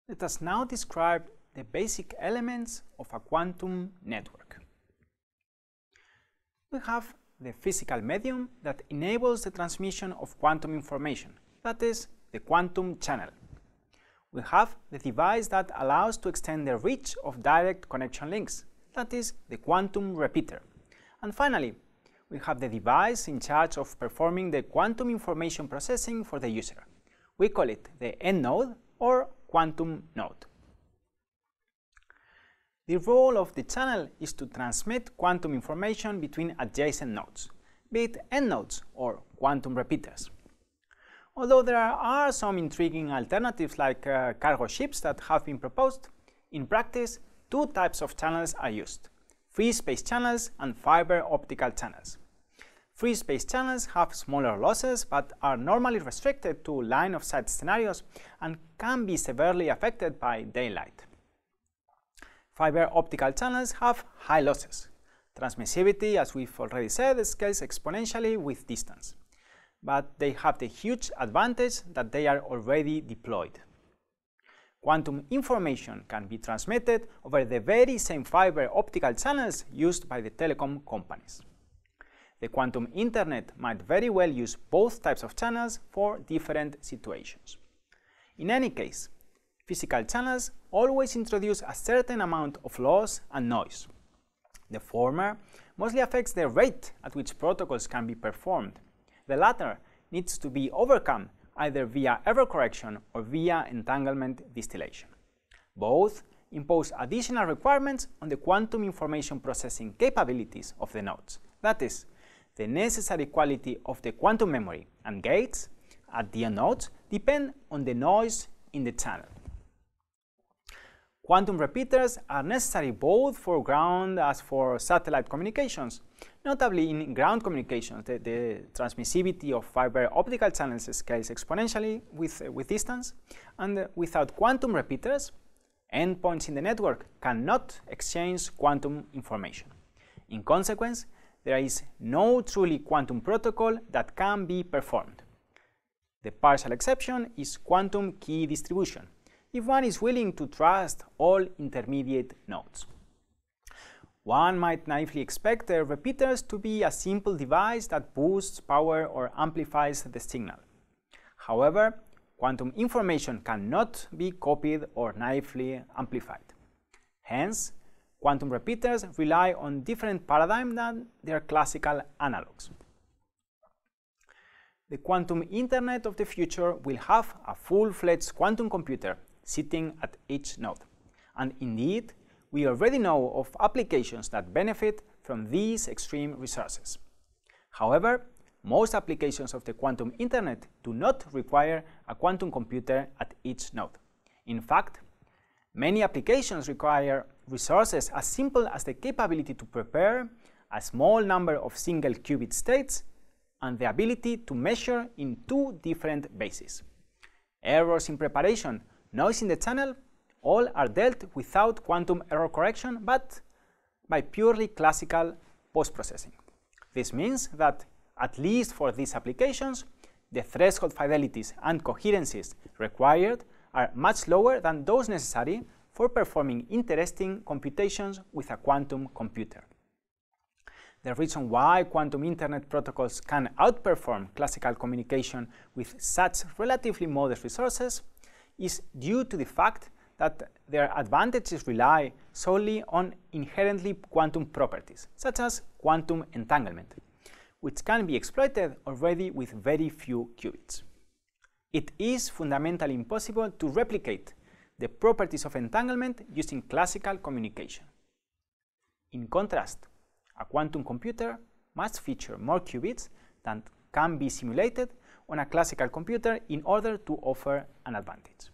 Let us now describe the basic elements of a quantum network. We have the physical medium that enables the transmission of quantum information, that is, the quantum channel. We have the device that allows to extend the reach of direct connection links, that is, the quantum repeater. And finally, we have the device in charge of performing the quantum information processing for the user. We call it the end node or quantum node. The role of the channel is to transmit quantum information between adjacent nodes, be it end nodes or quantum repeaters. Although there are some intriguing alternatives like cargo ships that have been proposed, in practice two types of channels are used: free space channels and fiber optical channels. Free space channels have smaller losses but are normally restricted to line-of-sight scenarios and can be severely affected by daylight. Fiber optical channels have high losses. Transmissivity, as we've already said, scales exponentially with distance. But they have the huge advantage that they are already deployed. Quantum information can be transmitted over the very same fiber optical channels used by the telecom companies. The quantum internet might very well use both types of channels for different situations. In any case, physical channels always introduce a certain amount of loss and noise. The former mostly affects the rate at which protocols can be performed. The latter needs to be overcome either via error correction or via entanglement distillation. Both impose additional requirements on the quantum information processing capabilities of the nodes. That is, the necessary quality of the quantum memory and gates at the end nodes depend on the noise in the channel. Quantum repeaters are necessary both for ground as for satellite communications. Notably, in ground communications, the transmissivity of fiber optical channels scales exponentially with distance, and without quantum repeaters, endpoints in the network cannot exchange quantum information. In consequence, there is no truly quantum protocol that can be performed. The partial exception is quantum key distribution, if one is willing to trust all intermediate nodes. One might naively expect the repeaters to be a simple device that boosts power or amplifies the signal. However, quantum information cannot be copied or naively amplified. Hence, quantum repeaters rely on different paradigms than their classical analogs. The quantum internet of the future will have a full-fledged quantum computer sitting at each node. And indeed, we already know of applications that benefit from these extreme resources. However, most applications of the quantum internet do not require a quantum computer at each node. In fact, many applications require resources as simple as the capability to prepare a small number of single qubit states and the ability to measure in two different bases. Errors in preparation, noise in the channel, all are dealt without quantum error correction, but by purely classical post-processing. This means that, at least for these applications, the threshold fidelities and coherencies required are much lower than those necessary for performing interesting computations with a quantum computer. The reason why quantum internet protocols can outperform classical communication with such relatively modest resources is due to the fact that their advantages rely solely on inherently quantum properties, such as quantum entanglement, which can be exploited already with very few qubits. It is fundamentally impossible to replicate the properties of entanglement using classical communication. In contrast, a quantum computer must feature more qubits than can be simulated on a classical computer in order to offer an advantage.